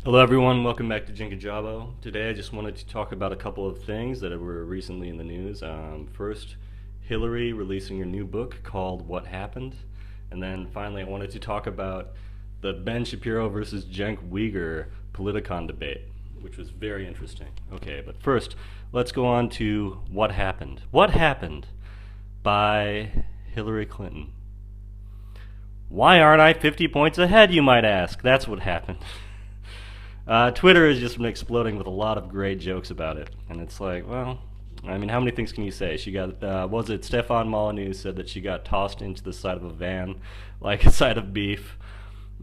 Hello everyone, welcome back to Cenk Uygur. Today I just wanted to talk about a couple of things that were recently in the news. First, Hillary releasing her new book called What Happened. And then finally I wanted to talk about the Ben Shapiro versus Cenk Uygur Politicon debate, which was very interesting. Okay, but first, let's go on to What Happened. What Happened by Hillary Clinton. Why aren't I 50 points ahead, you might ask? That's what happened. Twitter has just been exploding with a lot of great jokes about it, and it's like, well, I mean, how many things can you say? She got, was it Stefan Molyneux said that she got tossed into the side of a van like a side of beef.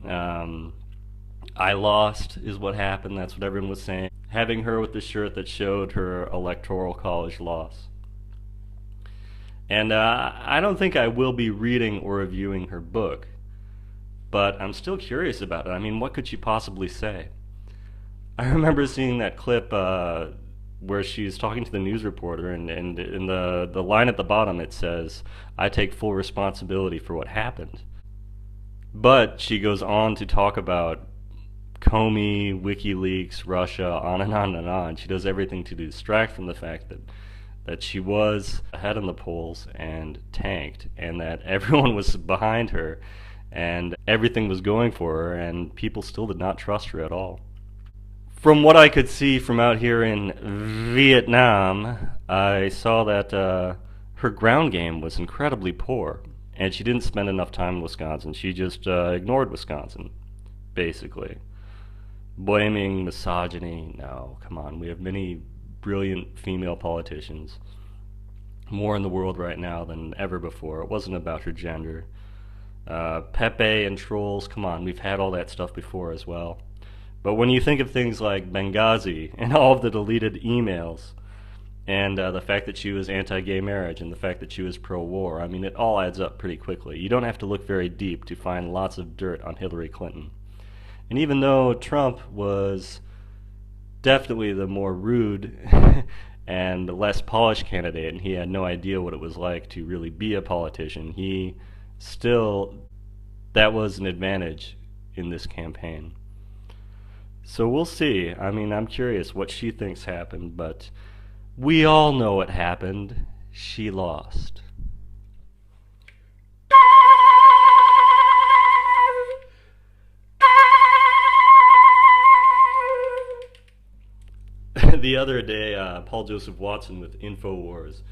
I lost is what happened. That's what everyone was saying. Having her with the shirt that showed her electoral college loss. And I don't think I will be reading or reviewing her book, but I'm still curious about it. I mean, what could she possibly say? I remember seeing that clip where she's talking to the news reporter, and in the line at the bottom it says, "I take full responsibility for what happened." But she goes on to talk about Comey, WikiLeaks, Russia, on and on and on. She does everything to distract from the fact that she was ahead in the polls and tanked, and that everyone was behind her, and everything was going for her, and people still did not trust her at all. From what I could see from out here in Vietnam, I saw that her ground game was incredibly poor, and she didn't spend enough time in Wisconsin. She just ignored Wisconsin, basically. Blaming misogyny, no, come on. We have many brilliant female politicians, more in the world right now than ever before. It wasn't about her gender. Pepe and trolls, come on, we've had all that stuff before as well. But when you think of things like Benghazi and all of the deleted emails, and the fact that she was anti-gay marriage, and the fact that she was pro-war, I mean, it all adds up pretty quickly. You don't have to look very deep to find lots of dirt on Hillary Clinton. And even though Trump was definitely the more rude and less polished candidate, and he had no idea what it was like to really be a politician, he still, that was an advantage in this campaign. So we'll see. I mean, I'm curious what she thinks happened, but we all know what happened. She lost. The other day, Paul Joseph Watson with InfoWars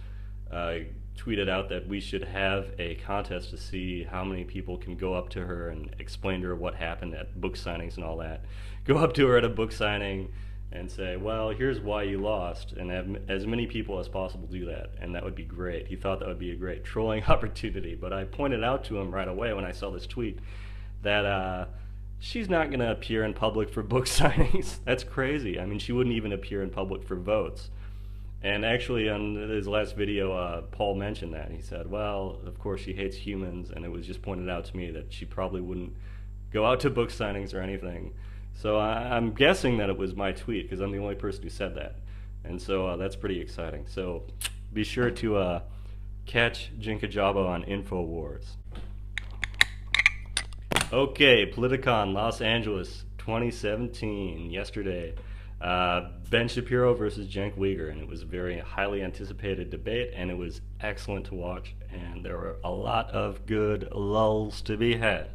tweeted out that we should have a contest to see how many people can go up to her and explain to her what happened at book signings and all that. Go up to her at a book signing and say, well, here's why you lost, and have as many people as possible do that, and that would be great. He thought that would be a great trolling opportunity, but I pointed out to him right away when I saw this tweet that she's not going to appear in public for book signings. That's crazy. I mean, she wouldn't even appear in public for votes. And actually, on his last video, Paul mentioned that. He said, well, of course she hates humans, and it was just pointed out to me that she probably wouldn't go out to book signings or anything. So I'm guessing that it was my tweet, because I'm the only person who said that. And so that's pretty exciting. So be sure to catch Cenk Uygur on InfoWars. Okay, Politicon, Los Angeles, 2017, yesterday. Ben Shapiro versus Cenk Uygur, and it was a very highly anticipated debate, and it was excellent to watch, and there were a lot of good lulls to be had.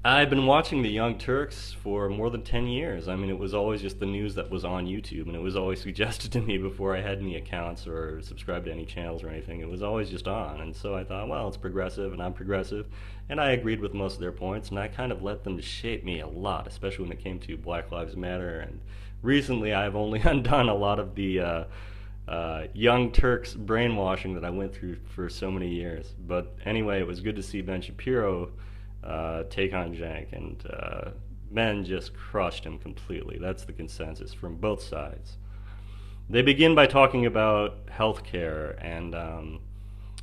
I've been watching the Young Turks for more than 10 years. I mean, it was always just the news that was on YouTube, and it was always suggested to me before I had any accounts or subscribed to any channels or anything. It was always just on, and so I thought, well, it's progressive, and I'm progressive, and I agreed with most of their points, and I kind of let them shape me a lot, especially when it came to Black Lives Matter, and recently I've only undone a lot of the Young Turks brainwashing that I went through for so many years. But anyway, it was good to see Ben Shapiro take on Cenk, and Ben just crushed him completely. That's the consensus from both sides. They begin by talking about healthcare, and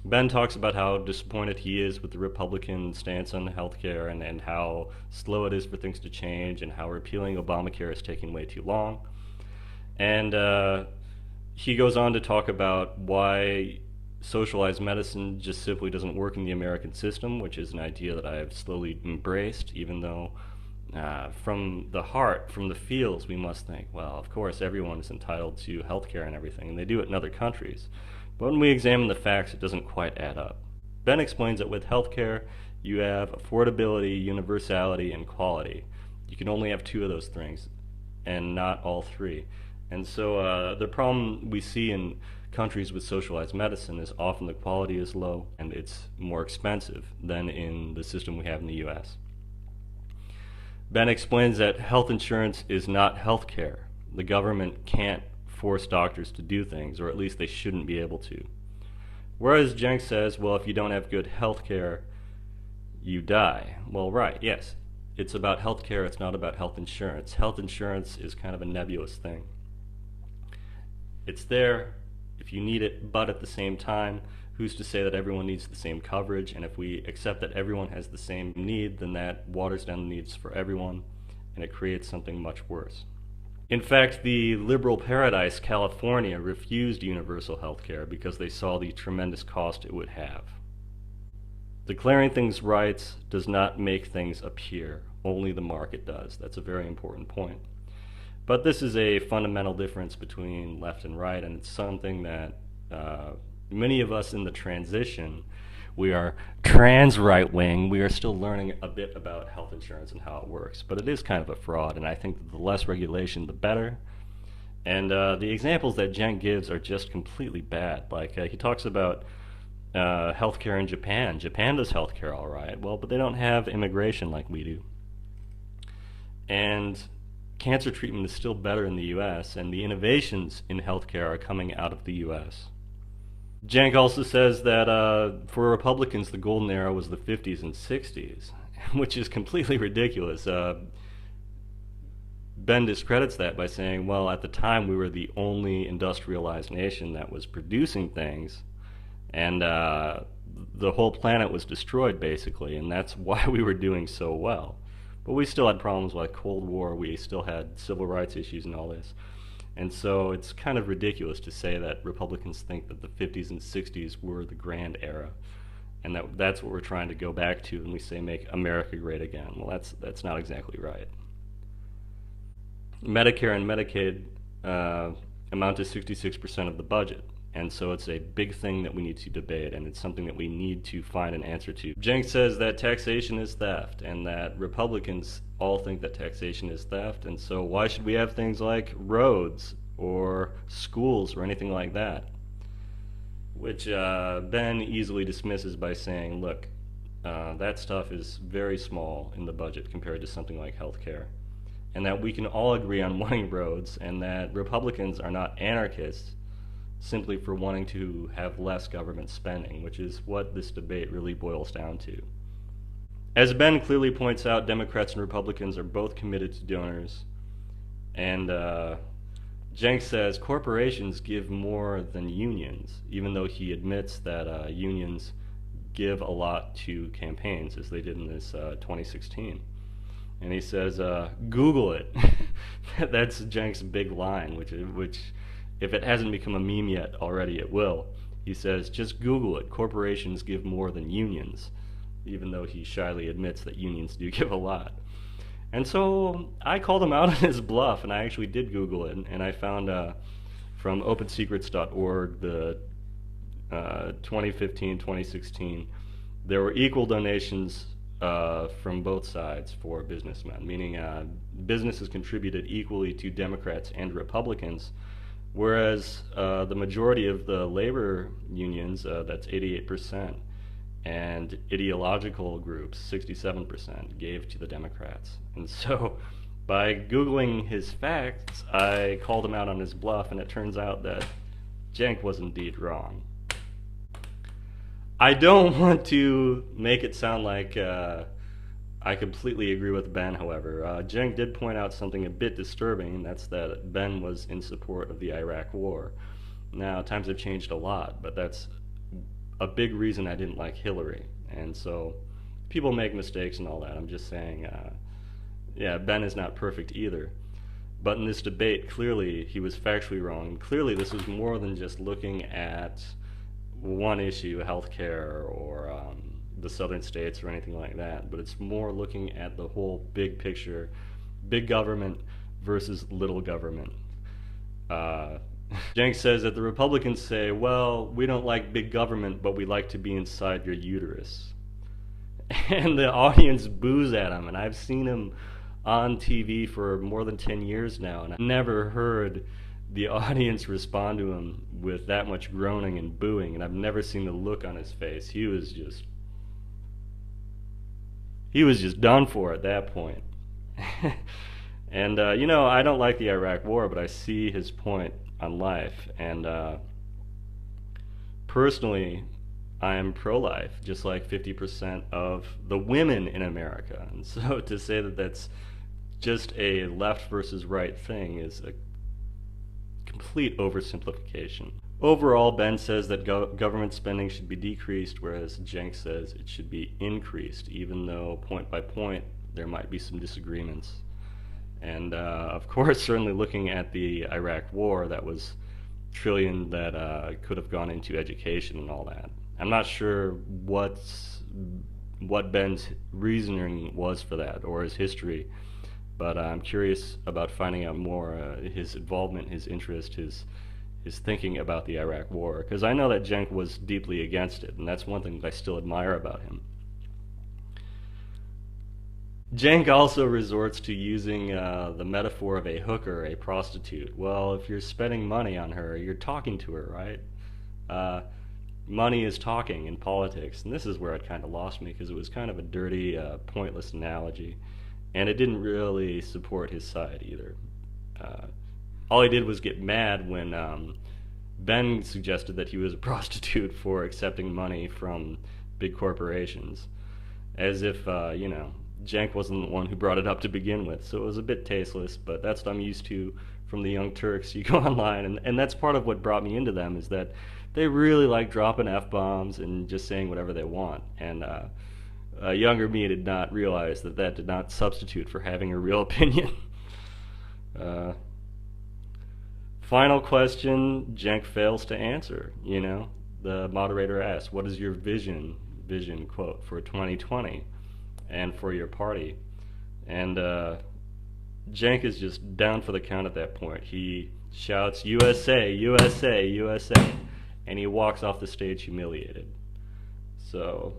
Ben talks about how disappointed he is with the Republican stance on healthcare, and how slow it is for things to change, and how repealing Obamacare is taking way too long. And he goes on to talk about why socialized medicine just simply doesn't work in the American system, which is an idea that I have slowly embraced, even though from the heart, from the feels, we must think, well, of course, everyone is entitled to health care and everything, and they do it in other countries. But when we examine the facts, it doesn't quite add up. Ben explains that with healthcare, you have affordability, universality, and quality. You can only have two of those things, and not all three. And so the problem we see in countries with socialized medicine is often the quality is low and it's more expensive than in the system we have in the US. Ben explains that health insurance is not health care. The government can't force doctors to do things, or at least they shouldn't be able to. Whereas Cenk says, well, if you don't have good health care, you die. Well, right, yes. It's about health care, it's not about health insurance. Health insurance is kind of a nebulous thing. It's there if you need it, but at the same time, who's to say that everyone needs the same coverage? And if we accept that everyone has the same need, then that waters down the needs for everyone, and it creates something much worse. In fact, the liberal paradise, California, refused universal health care because they saw the tremendous cost it would have. Declaring things rights does not make things appear. Only the market does. That's a very important point. But this is a fundamental difference between left and right, and it's something that many of us in the transition, we are trans right-wing, we are still learning a bit about health insurance and how it works. But it is kind of a fraud, and I think that the less regulation, the better. And the examples that Cenk gives are just completely bad. Like he talks about healthcare in Japan. Japan does healthcare all right, well, but they don't have immigration like we do. And cancer treatment is still better in the US, and the innovations in healthcare are coming out of the US. Cenk also says that for Republicans, the golden era was the 50s and 60s, which is completely ridiculous. Ben discredits that by saying, well, at the time we were the only industrialized nation that was producing things, and the whole planet was destroyed, basically, and that's why we were doing so well. But we still had problems like Cold War, we still had civil rights issues and all this. And so it's kind of ridiculous to say that Republicans think that the 50s and 60s were the grand era, and that's what we're trying to go back to when we say make America great again. Well, that's not exactly right. Medicare and Medicaid amount to 66% of the budget. And so it's a big thing that we need to debate, and it's something that we need to find an answer to. Cenk says that taxation is theft, and that Republicans all think that taxation is theft, and so why should we have things like roads or schools or anything like that? Which Ben easily dismisses by saying, look, that stuff is very small in the budget compared to something like healthcare, and that we can all agree on wanting roads, and that Republicans are not anarchists simply for wanting to have less government spending, which is what this debate really boils down to. As Ben clearly points out, Democrats and Republicans are both committed to donors, and Cenk says corporations give more than unions, even though he admits that unions give a lot to campaigns, as they did in this 2016. And he says, Google it. That's Cenk's big line, which if it hasn't become a meme yet already, it will. He says, just Google it. Corporations give more than unions, even though he shyly admits that unions do give a lot. And so I called him out on his bluff, and I actually did Google it, and I found from opensecrets.org, the 2015-2016, there were equal donations from both sides for businessmen, meaning businesses contributed equally to Democrats and Republicans, whereas the majority of the labor unions, that's 88%, and ideological groups, 67%, gave to the Democrats. And so by Googling his facts, I called him out on his bluff, and it turns out that Cenk was indeed wrong. I don't want to make it sound like I completely agree with Ben, however. Cenk did point out something a bit disturbing, and that's that Ben was in support of the Iraq War. Now, times have changed a lot, but that's a big reason I didn't like Hillary. And so people make mistakes and all that. I'm just saying, yeah, Ben is not perfect either. But in this debate, clearly he was factually wrong. Clearly this was more than just looking at one issue, healthcare or the southern states or anything like that, but it's more looking at the whole big picture, big government versus little government. Uh, Cenk says that the Republicans say, well, we don't like big government, but we like to be inside your uterus. And the audience boos at him, and I've seen him on TV for more than 10 years now, and I've never heard the audience respond to him with that much groaning and booing, and I've never seen the look on his face. He was just done for at that point. And you know, I don't like the Iraq War, but I see his point on life, and personally, I am pro-life, just like 50% of the women in America. And so to say that that's just a left versus right thing is a complete oversimplification. Overall, Ben says that government spending should be decreased, whereas Cenk says it should be increased, even though point by point there might be some disagreements. And of course, certainly looking at the Iraq War, that was $1 trillion that could have gone into education and all that. I'm not sure what Ben's reasoning was for that, or his history, but I'm curious about finding out more, his involvement, his interest, his thinking about the Iraq War, because I know that Cenk was deeply against it, and that's one thing that I still admire about him. Cenk also resorts to using the metaphor of a hooker, a prostitute. Well, if you're spending money on her, you're talking to her, right? Money is talking in politics, and this is where it kind of lost me, because it was kind of a dirty, pointless analogy, and it didn't really support his side either. All he did was get mad when Ben suggested that he was a prostitute for accepting money from big corporations, as if, you know, Cenk wasn't the one who brought it up to begin with, so it was a bit tasteless, but that's what I'm used to from the Young Turks. You go online, and that's part of what brought me into them, is that they really like dropping F-bombs and just saying whatever they want, and younger me did not realize that that did not substitute for having a real opinion. Final question, Cenk fails to answer, you know. The moderator asks, what is your vision quote, for 2020 and for your party? And Cenk is just down for the count at that point. He shouts, USA, USA, USA, and he walks off the stage humiliated. So,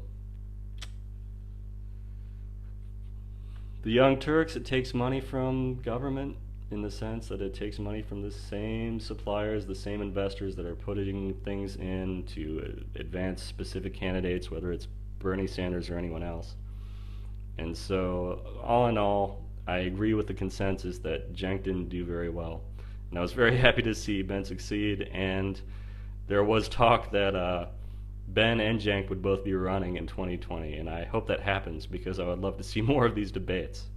the Young Turks, it takes money from government in the sense that it takes money from the same suppliers, the same investors that are putting things in to advance specific candidates, whether it's Bernie Sanders or anyone else. And so, all in all, I agree with the consensus that Cenk didn't do very well. And I was very happy to see Ben succeed, and there was talk that Ben and Cenk would both be running in 2020, and I hope that happens, because I would love to see more of these debates.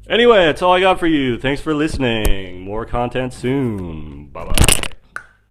Anyway, that's all I got for you. Thanks for listening. More content soon. Bye-bye.